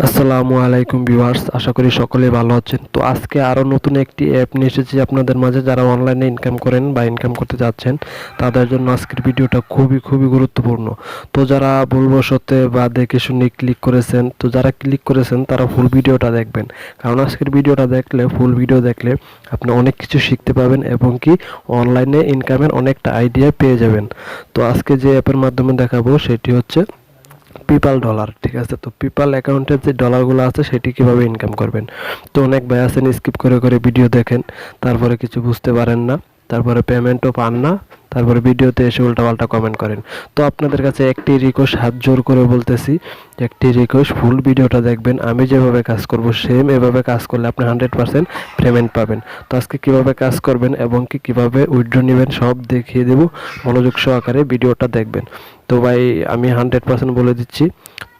আসসালামু আলাইকুম ভিউয়ার্স, আশা করি সকলেই ভালো আছেন। তো আজকে আরও নতুন একটি অ্যাপ নিয়ে এসেছি আপনাদের মাঝে। যারা অনলাইনে ইনকাম করেন বা ইনকাম করতে যাচ্ছেন তাদের জন্য আজকের ভিডিওটা খুবই গুরুত্বপূর্ণ। তো যারা ভুলবশতে বা দেখে শুনে ক্লিক করেছেন, তো যারা ক্লিক করেছেন তারা ফুল ভিডিওটা দেখবেন, কারণ আজকের ভিডিওটা দেখলে, ফুল ভিডিও দেখলে আপনি অনেক কিছু শিখতে পাবেন এবং কি অনলাইনে ইনকামের অনেকটা আইডিয়া পেয়ে যাবেন। তো আজকে যে অ্যাপের মাধ্যমে দেখাবো সেটি হচ্ছে পিপাল ডলার। ঠিক আছে, তো পিপাল অ্যাকাউন্টের যে ডলারগুলো আছে সেটি কিভাবে ইনকাম করবেন। তো অনেক ভাই আছেন স্কিপ করে করে ভিডিও দেখেন, তারপরে কিছু বুঝতে পারেন না, তারপরে পেমেন্টও পান না, তারপরে ভিডিওতে এসে উল্টাপাল্টা কমেন্ট করেন। তো আপনাদের কাছে একটি রিকোয়েস্ট, হাত জোর করে বলতেছি, একটি রিকোয়েস্ট, ফুল ভিডিওটা দেখবেন। আমি যেভাবে কাজ করব সেম এভাবে কাজ করলে আপনি 100% পেমেন্ট পাবেন। তো আজকে কিভাবে কাজ করবেন এবং কি কিভাবে উইথড্র নেবেন সব দেখিয়ে দেব, মনোযোগ সহকারে ভিডিওটা দেখবেন। তো ভাই আমি 100% বলে দিচ্ছি।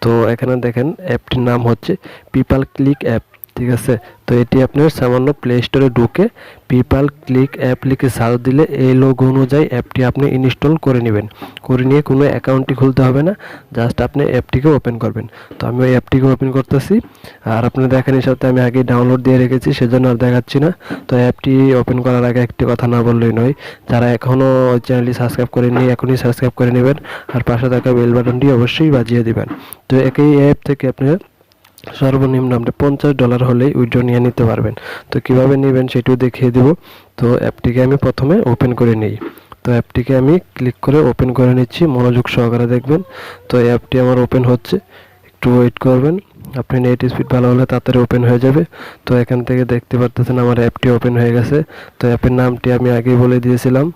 তো এখানে দেখেন অ্যাপটির নাম হচ্ছে পিপাল ক্লিক অ্যাপ। ঠিক আছে, তো এটি আপনার সামান্য প্লে স্টোরে ঢুকে পিপাল ক্লিক অ্যাপ লিখে সার্চ দিলে এই লোগো অনুযায়ী অ্যাপটি আপনি ইনস্টল করে নেবেন। করে নিয়ে কোনো অ্যাকাউন্টই খুলতে হবে না, জাস্ট আপনি অ্যাপটিকে ওপেন করবেন। তো আমি ওই অ্যাপটিকে ওপেন করতেছি, আর আপনি দেখেন এর সাথে আমি আগে ডাউনলোড দিয়ে রেখেছি, সেজন্য আর দেখাচ্ছি না। তো অ্যাপটি ওপেন করার আগে একটি কথা না বললেই নয়, যারা এখনও চ্যানেলটি সাবস্ক্রাইব করেননি এখনই সাবস্ক্রাইব করে নেবেন, আর পাশে থাকা বেল বাটনটি অবশ্যই বাজিয়ে দিবেন। তো একই অ্যাপ থেকে আপনি সর্বনিম্ন আপনি $50 হলেই উইথড্র নিয়ে নিতে পারবেন। তো কিভাবে নেবেন সেটিও দেখিয়ে দেব। তো অ্যাপটিকে আমি প্রথমে ওপেন করে নিই। তো অ্যাপটিকে আমি ক্লিক করে ওপেন করে নিচ্ছি, মনোযোগ সহকারে দেখবেন। তো অ্যাপটি আমার ওপেন হচ্ছে, একটু ওয়েট করবেন। আপনি নেট স্পিড ভালো হলে তাড়াতাড়ি ওপেন হয়ে যাবে। তো এখান থেকে দেখতে পারতেছেন আমার অ্যাপটি ওপেন হয়ে গেছে। তো অ্যাপের নামটি আমি আগেই বলে দিয়েছিলাম।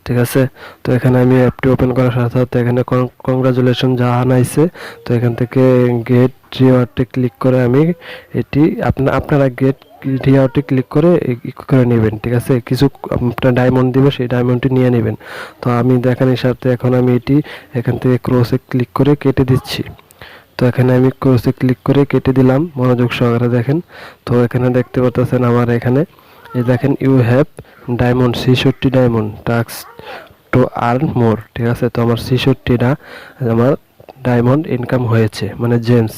ঠিক আছে, তো এখানে আমি অ্যাপটি ওপেন করার সাথে সাথে এখানে কংগ্রাচুলেশন জাহান আইছে। তো এখান থেকে গেট রিওয়ার্ডে ক্লিক করে আমি এটি আপনারা গেট রিওয়ার্ডে ক্লিক করে করে নেবেন। ঠিক আছে, কিছু আপনার ডায়মন্ড দিব, সেই ডায়মন্ডটি নিয়ে নেবেন। তো আমি দেখানোর সাথে এখন আমি এটি এখান থেকে ক্রসে ক্লিক করে কেটে দিচ্ছি। তো এখানে আমি ক্রসে ক্লিক করে কেটে দিলাম, মনোযোগ সহকারে দেখেন। তো এখানে দেখতে পাচ্ছেন আমার এখানে এই দেখেন you have diamond 66 diamond task to earn more. ঠিক আছে, তো আমার 66টা আমার ডায়মন্ড ইনকাম হয়েছে, মানে জেমস।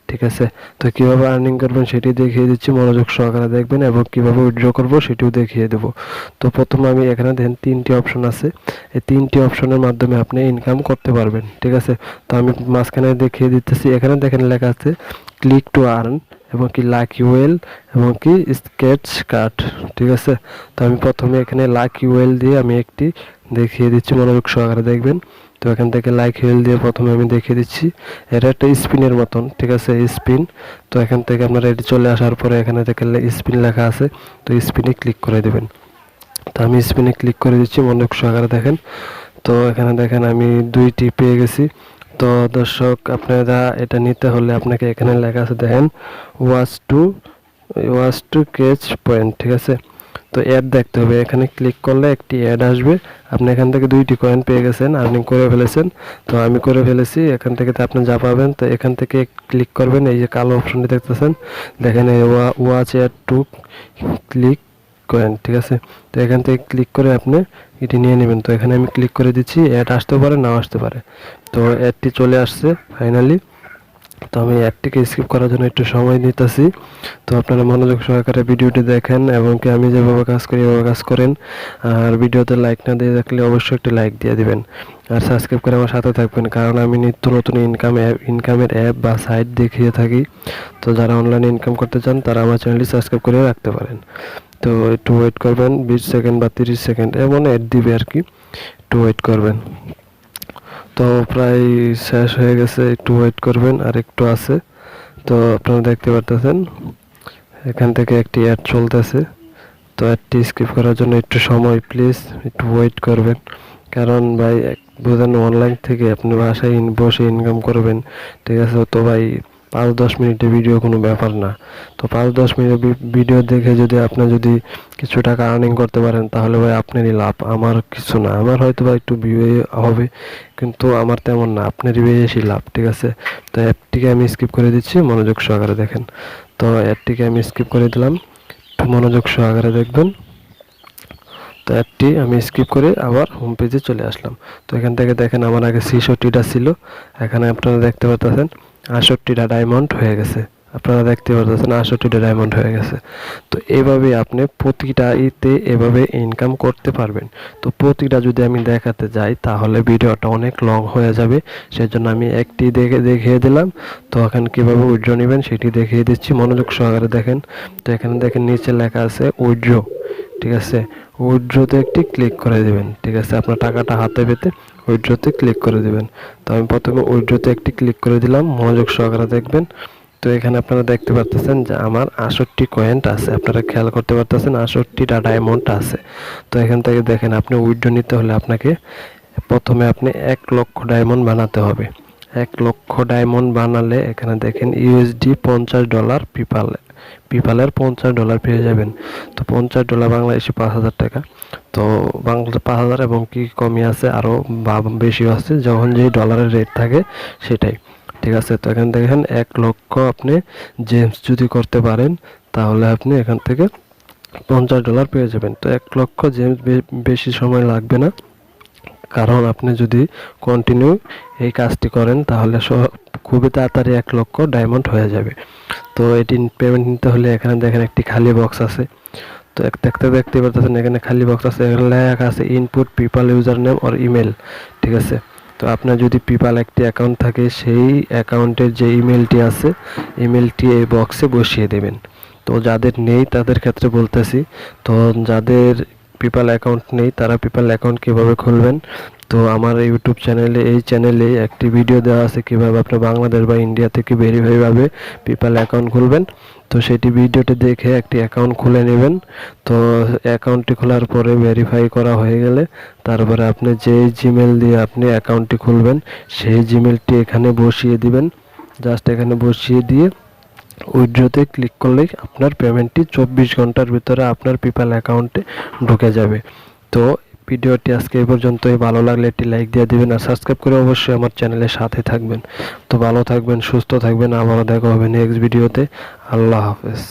ঠিক আছে, তো কীভাবে আর্নিং করবেন সেটি দেখিয়ে দিচ্ছি, মনোযোগ সহকারে দেখবেন, এবং কীভাবে উইথড্র করবো সেটিও দেখিয়ে দেবো। তো প্রথমে আমি এখানে দেখেন 3টি অপশন আছে, এই 3টি অপশনের মাধ্যমে আপনি ইনকাম করতে পারবেন। ঠিক আছে, তো আমি মাঝখানে দেখিয়ে দিতেছি। এখানে দেখেন লেখা আছে ক্লিক টু আর্ন এবং কি লাকি ওয়েল এবং কি স্কেচ কার্ড। ঠিক আছে, তো আমি প্রথমে এখানে লাকি ওয়েল দিয়ে আমি একটি দেখিয়ে দিচ্ছি, মনোযোগ সহকারে দেখবেন। তো এখান থেকে লাকি ওয়েল দিয়ে প্রথমে আমি দেখিয়ে দিচ্ছি, এটা একটা স্পিনের মতন। ঠিক আছে, স্পিন। তো এখান থেকে আপনারা এটি চলে আসার পরে এখানে থেকে স্পিন লেখা আছে, তো স্পিনে ক্লিক করে দেবেন। তো আমি স্পিনে ক্লিক করে দিচ্ছি, মনোযোগ সহকারে দেখেন। তো এখানে দেখেন আমি 2টি পেয়ে গেছি। তো দর্শক, আপনারা এটা নিতে হলে আপনাকে এখানে লেখা আছে দেখেন ওয়াচ টু ক্যাচ পয়েন্ট। ঠিক আছে, তো অ্যাড দেখতে হবে, এখানে ক্লিক করলে একটি অ্যাড আসবে। আপনি এখান থেকে 2টি কয়েন পেয়ে গেছেন, আর্নিং করে ফেলেছেন। তো আমি করে ফেলেছি, এখান থেকে তো আপনি যা পাবেন। তো এখান থেকে ক্লিক করবেন, এই যে কালো অপশনটি দেখতেছেন, দেখেন এই watch ad to click coin. ঠিক আছে, তো এখান থেকে ক্লিক করে আপনি এটি নিয়ে নেবেন। তো এখানে আমি ক্লিক করে দিচ্ছি, অ্যাড আসতেও পারে নাও আসতে পারে। তো অ্যাডটি চলে আসছে ফাইনালি। তো আমি অ্যাডটিকে স্কিপ করার জন্য একটু সময় নিতেছি। তো আপনারা মনোযোগ সহকারে ভিডিওটি দেখেন এবং কি আমি যেভাবে কাজ করি এভাবে কাজ করেন। আর ভিডিওতে লাইক না দিয়ে থাকলে অবশ্যই একটি লাইক দিয়ে দিবেন, আর সাবস্ক্রাইব করে আমার সাথে থাকবেন, কারণ আমি নিত্য নতুন ইনকামের অ্যাপ বা সাইট দেখিয়ে থাকি। তো যারা অনলাইনে ইনকাম করতে চান তারা আমার চ্যানেলটি সাবস্ক্রাইব করে রাখতে পারেন। তো একটু ওয়েট করবেন, 20 সেকেন্ড বা 30 সেকেন্ড এমন অ্যাড দিবে আর কি, একটু ওয়েট করবেন। তো প্রায় শেষ হয়ে গেছে, একটু ওয়েট করবেন, আর একটু আছে। তো আপনারা দেখতে পারতেছেন এখান থেকে একটি অ্যাড চলতেছে। তো অ্যাডটি স্কিপ করার জন্য একটু সময় প্লিজ একটু ওয়েট করবেন, কারণ ভাই বুঝেন অনলাইন থেকে আপনি বাসায় বসে ইনকাম করবেন। ঠিক আছে, তো ভাই 5-10 মিনিটের ভিডিও কোনো ব্যাপার না। তো 5-10 মিনিটের ভিডিও দেখে যদি আপনি যদি কিছু টাকা আর্নিং করতে পারেন তাহলে ভাই আপনারই লাভ, আমার কিছু না। আমার হয়তো বা একটু ভিউ হবে, কিন্তু আমার তেমন না, আপনারই বেশি লাভ। ঠিক আছে, তো অ্যাপটিকে আমি স্কিপ করে দিচ্ছি, মনোযোগ সহকারে দেখেন। তো অ্যাপটিকে আমি স্কিপ করে দিলাম, মনোযোগ সহকারে দেখবেন। তো অ্যাপটি আমি স্কিপ করে আবার হোম পেজে চলে আসলাম। তো এখান থেকে দেখেন আমার আগে 66টা ছিল, এখানে আপনারা দেখতে পাচ্ছেন ৬৮টা ডায়মন্ড হয়ে গেছে। আপনারা দেখতে পাচ্ছেন ৬৮টা ডায়মন্ড হয়ে গেছে। তো এভাবে আপনি প্রতিটা ইতে এভাবে ইনকাম করতে পারবেন। তো প্রতিটা যদি আমি দেখাতে যাই তাহলে ভিডিওটা অনেক লং হয়ে যাবে, সেজন্য আমি একটি দেখিয়ে দিলাম। তো এখানে কীভাবে উইথড্র নেবেন সেটি দেখিয়ে দিচ্ছি, মনোযোগ সহকারে দেখেন। তো এখানে দেখেন নিচে লেখা আছে উইথড্র, ঠিক আছে। উইথড্রতে একটি ক্লিক করে দেবেন, ঠিক আছে। আপনার টাকাটা হাতে পেতে উইথড্রতে ক্লিক করে দেবেন। তো আমি প্রথমে উইথড্রতে একটি ক্লিক করে দিলাম, মনোযোগ সহকারে দেখবেন। তো এখানে আপনারা দেখতে পারতেছেন যে আমার ৬৮ কয়েন আছে, আপনারা খেয়াল করতে পারতেছেন ৬৮টা ডায়মন্ড আছে। তো এখান থেকে দেখেন আপনি উইথড্র নিতে হলে আপনাকে প্রথমে আপনি ১,০০,০০০ ডায়মন্ড বানাতে হবে। ১,০০,০০০ ডায়মন্ড বানালে এখানে দেখেন ইউএসডি $50 পিপালের $50 পেয়ে যাবেন। তো $50 বাংলাদেশি ৫,০০০ টাকা। তো বাংলাদেশে ৫,০০০ এবং কি কমই আছে, আরও বেশিও আছে, যখন যে ডলারের রেট থাকে সেটাই, ঠিক আছে। তো এখান থেকে ১,০০,০০০ আপনি জেমস যদি করতে পারেন তাহলে আপনি এখান থেকে $50 পেয়ে যাবেন। তো ১,০০,০০০ জেমস বেশি সময় লাগবে না, কারণ আপনি যদি কন্টিনিউ এই কাজটি করেন তাহলে খুবই তাড়াতাড়ি ১,০০,০০০ ডায়মন্ড হয়ে যাবে। তো এটি পেমেন্ট নিতে হলে এখানে দেখেন একটি খালি বক্স আছে। তো দেখতে পাচ্ছেন এখানে খালি বক্স আছে, এখানে লেখা আছে input people user name or email, ঠিক আছে। তো আপনার যদি পিপাল একটি অ্যাকাউন্ট থাকে সেই অ্যাকাউন্টের যে ইমেলটি আছে ইমেলটি এই বক্সে বসিয়ে দেবেন। তো যাদের নেই তাদের ক্ষেত্রে বলতেছি, তো যাদের পিপাল অ্যাকাউন্ট নেই তারা পিপাল অ্যাকাউন্ট কীভাবে খুলবেন, তো আমার ইউটিউব চ্যানেলে একটি ভিডিও দেওয়া আছে কীভাবে আপনি বাংলাদেশ বা ইন্ডিয়া থেকে ভেরিফাইভাবে পিপাল অ্যাকাউন্ট খুলবেন। তো সেটি ভিডিওটি দেখে একটি অ্যাকাউন্ট খুলে নেবেন। তো অ্যাকাউন্টটি খোলার পরে ভেরিফাই করা হয়ে গেলে তারপরে আপনি যেই জিমেল দিয়ে আপনি অ্যাকাউন্টটি খুলবেন সেই জিমেলটি এখানে বসিয়ে দিবেন। জাস্ট এখানে বসিয়ে দিয়ে উইথড্রতে ক্লিক করলেই আপনার পেমেন্টটি ২৪ ঘন্টার ভিতরে আপনার পিপাল অ্যাকাউন্টে ঢুকে যাবে। তো ভিডিওটি আজকে এই পর্যন্তই। ভালো লাগলে একটি লাইক দিয়ে দিবেন আর সাবস্ক্রাইব করে অবশ্যই আমার চ্যানেলের সাথে থাকবেন। তো ভালো থাকবেন, সুস্থ থাকবেন, আবারও দেখা হবে নেক্সট ভিডিওতে। আল্লাহ হাফেজ।